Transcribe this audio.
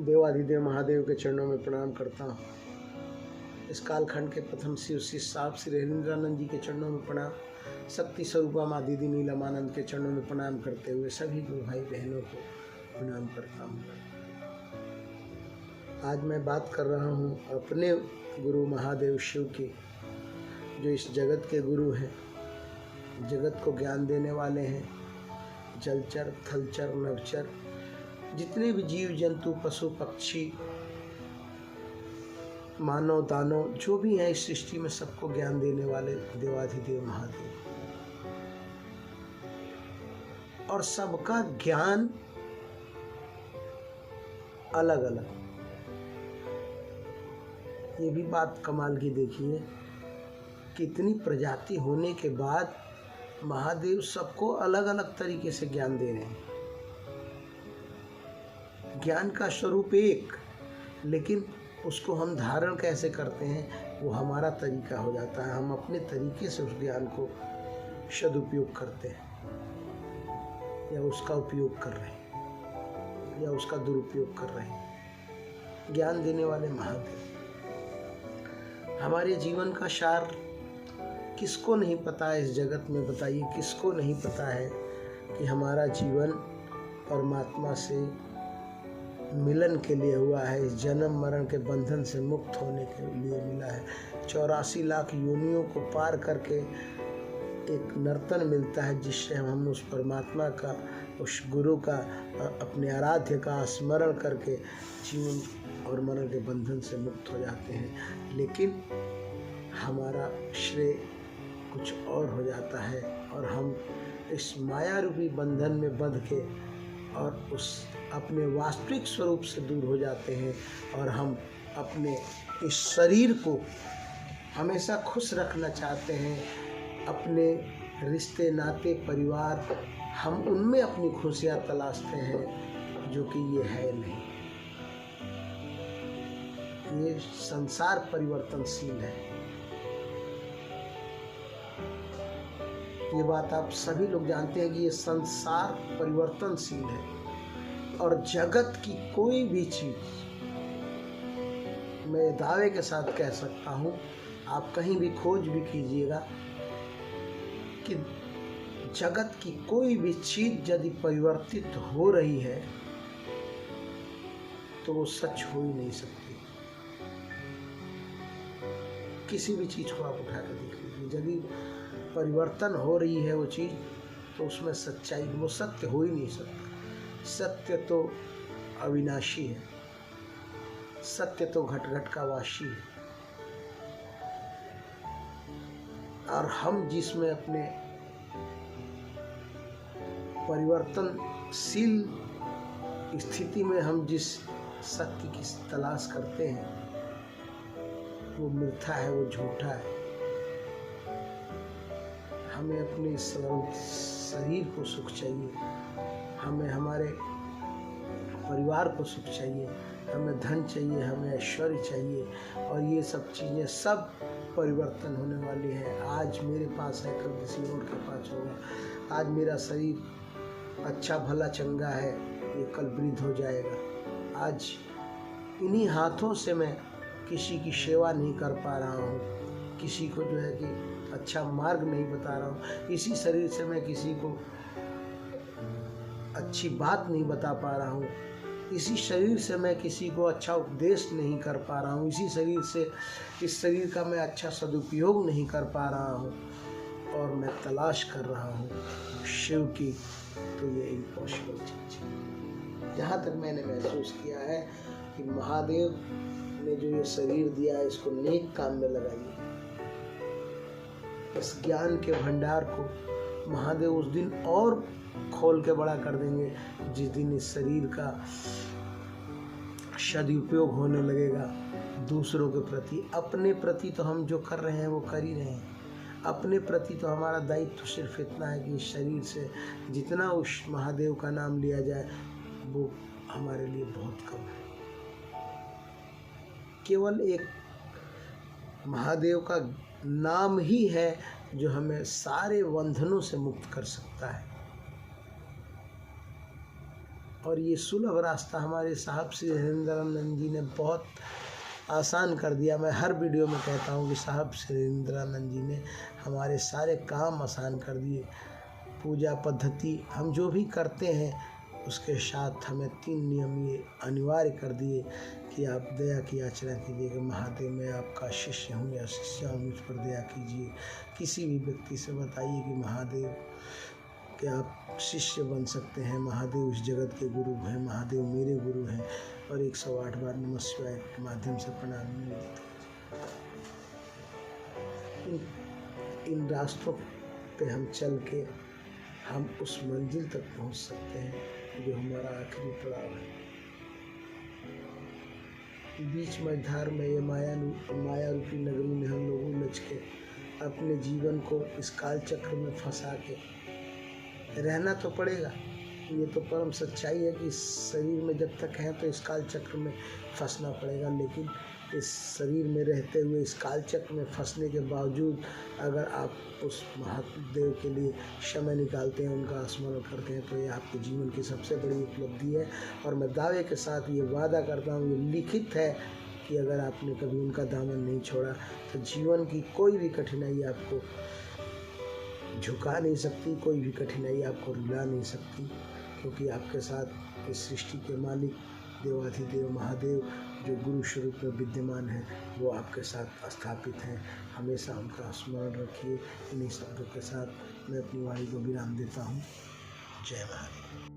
देवाधिदेव महादेव के चरणों में प्रणाम करता हूँ। इस कालखंड के प्रथम शिव शिष्य साहब श्री हरिंद्रानंद जी के चरणों में प्रणाम, शक्ति स्वरूपा माँ दीदी नीलमानंद के चरणों में प्रणाम करते हुए सभी गुरु भाई बहनों को प्रणाम करता हूँ। आज मैं बात कर रहा हूँ अपने गुरु महादेव शिव की, जो इस जगत के गुरु हैं, जगत को ज्ञान देने वाले हैं। जलचर, थलचर, नभचर, जितने भी जीव जंतु, पशु पक्षी, मानव दानव जो भी हैं इस सृष्टि में, सबको ज्ञान देने वाले देवाधिदेव महादेव। और सबका ज्ञान अलग अलग। ये भी बात कमाल की देखिए, कितनी प्रजाति होने के बाद महादेव सबको अलग अलग तरीके से ज्ञान दे रहे हैं। ज्ञान का स्वरूप एक, लेकिन उसको हम धारण कैसे करते हैं वो हमारा तरीका हो जाता है। हम अपने तरीके से उस ज्ञान को सदुपयोग करते हैं, या उसका उपयोग कर रहे हैं, या उसका दुरुपयोग कर रहे हैं। ज्ञान देने वाले महादेव। हमारे जीवन का सार किसको नहीं पता है इस जगत में? बताइए, किसको नहीं पता है कि हमारा जीवन परमात्मा से मिलन के लिए हुआ है, इस जन्म मरण के बंधन से मुक्त होने के लिए मिला है। 84 लाख योनियों को पार करके एक नर्तन मिलता है, जिससे हम उस परमात्मा का, उस गुरु का, अपने आराध्य का स्मरण करके जीवन और मरण के बंधन से मुक्त हो जाते हैं। लेकिन हमारा श्रेय कुछ और हो जाता है, और हम इस माया रूपी बंधन में बंध के और उस अपने वास्तविक स्वरूप से दूर हो जाते हैं। और हम अपने इस शरीर को हमेशा खुश रखना चाहते हैं। अपने रिश्ते, नाते, परिवार, हम उनमें अपनी खुशियाँ तलाशते हैं, जो कि ये है नहीं। ये संसार परिवर्तनशील है। ये बात आप सभी लोग जानते हैं कि ये संसार परिवर्तनशील है। और जगत की कोई भी चीज, मैं दावे के साथ कह सकता हूँ, आप कहीं भी खोज भी कीजिएगा कि जगत की कोई भी चीज यदि परिवर्तित हो रही है तो वो सच हो ही नहीं सकती। किसी भी चीज को आप उठा कर देख लीजिए, यदि परिवर्तन हो रही है वो चीज, तो उसमें सच्चाई, वो सत्य हो ही नहीं सकता। सत्य तो अविनाशी है, सत्य तो घट घट का वासी है। और हम जिसमें अपने परिवर्तनशील स्थिति में हम जिस सत्य की तलाश करते हैं, वो मिथ्या है, वो झूठा है। हमें अपने शरीर को सुख चाहिए, हमें हमारे परिवार को सुख चाहिए, हमें धन चाहिए, हमें ऐश्वर्य चाहिए। और ये सब चीज़ें सब परिवर्तन होने वाली है। आज मेरे पास है, कल किसी और के पास होगा। आज मेरा शरीर अच्छा भला चंगा है, ये कल वृद्ध हो जाएगा। आज इन्हीं हाथों से मैं किसी की सेवा नहीं कर पा रहा हूँ, किसी को जो है कि अच्छा मार्ग नहीं बता रहा हूँ। इसी शरीर से मैं किसी को अच्छी बात नहीं बता पा रहा हूँ। इसी शरीर से मैं किसी को अच्छा उपदेश नहीं कर पा रहा हूँ। इसी शरीर से, इस शरीर का मैं अच्छा सदुपयोग नहीं कर पा रहा हूँ। और मैं तलाश कर रहा हूँ शिव की, तो ये इम्पॉसिबल चीज़ है। जहाँ तक मैंने महसूस किया है कि महादेव ने जो ये शरीर दिया है, इसको नेक काम में लगाइए। इस ज्ञान के भंडार को महादेव उस दिन और खोल के बड़ा कर देंगे, जिस दिन इस शरीर का सदुपयोग होने लगेगा दूसरों के प्रति। अपने प्रति तो हम जो कर रहे हैं वो कर ही रहे हैं। अपने प्रति तो हमारा दायित्व सिर्फ इतना है कि इस शरीर से जितना उस महादेव का नाम लिया जाए, वो हमारे लिए बहुत कम है। केवल एक महादेव का नाम ही है जो हमें सारे बंधनों से मुक्त कर सकता है। और ये सुलभ रास्ता हमारे साहब श्री हरेंद्रानंद जी ने बहुत आसान कर दिया। मैं हर वीडियो में कहता हूँ कि साहब श्री हरेंद्रानंद जी ने हमारे सारे काम आसान कर दिए। पूजा पद्धति हम जो भी करते हैं उसके साथ हमें 3 नियम ये अनिवार्य कर दिए कि आप दया की याचना कीजिए कि महादेव मैं आपका शिष्य हूँ या शिष्या हूँ, मुझ पर दया कीजिए। किसी भी व्यक्ति से बताइए कि महादेव के आप शिष्य बन सकते हैं, महादेव इस जगत के गुरु हैं, महादेव मेरे गुरु हैं, और 108 बार नमः शिवाय के माध्यम से प्रणाम निवेदित। इन रास्तों पे हम चल के हम उस मंजिल तक पहुंच सकते हैं जो हमारा आखिरी पड़ाव है। बीच मझधार में ये माया रूपी नगरी में हम लोग उलझ के अपने जीवन को इस काल चक्र में फंसा के रहना तो पड़ेगा। ये तो परम सच्चाई है कि इस शरीर में जब तक हैं तो इस काल चक्र में फंसना पड़ेगा। लेकिन इस शरीर में रहते हुए इस काल चक्र में फंसने के बावजूद अगर आप उस महादेव के लिए समय निकालते हैं, उनका स्मरण करते हैं, तो ये आपके जीवन की सबसे बड़ी उपलब्धि है। और मैं दावे के साथ ये वादा करता हूँ, ये लिखित है कि अगर आपने कभी उनका दामन नहीं छोड़ा तो जीवन की कोई भी कठिनाई आपको झुका नहीं सकती, कोई भी कठिनाई आपको रुला नहीं सकती, क्योंकि आपके साथ इस सृष्टि के मालिक देवाधिदेव महादेव जो गुरु स्वरूप में विद्यमान है वो आपके साथ स्थापित हैं। हमेशा उनका स्मरण रखिए। इन्हीं शब्दों के साथ मैं अपनी वाणी को विराम देता हूँ। जय महादेव।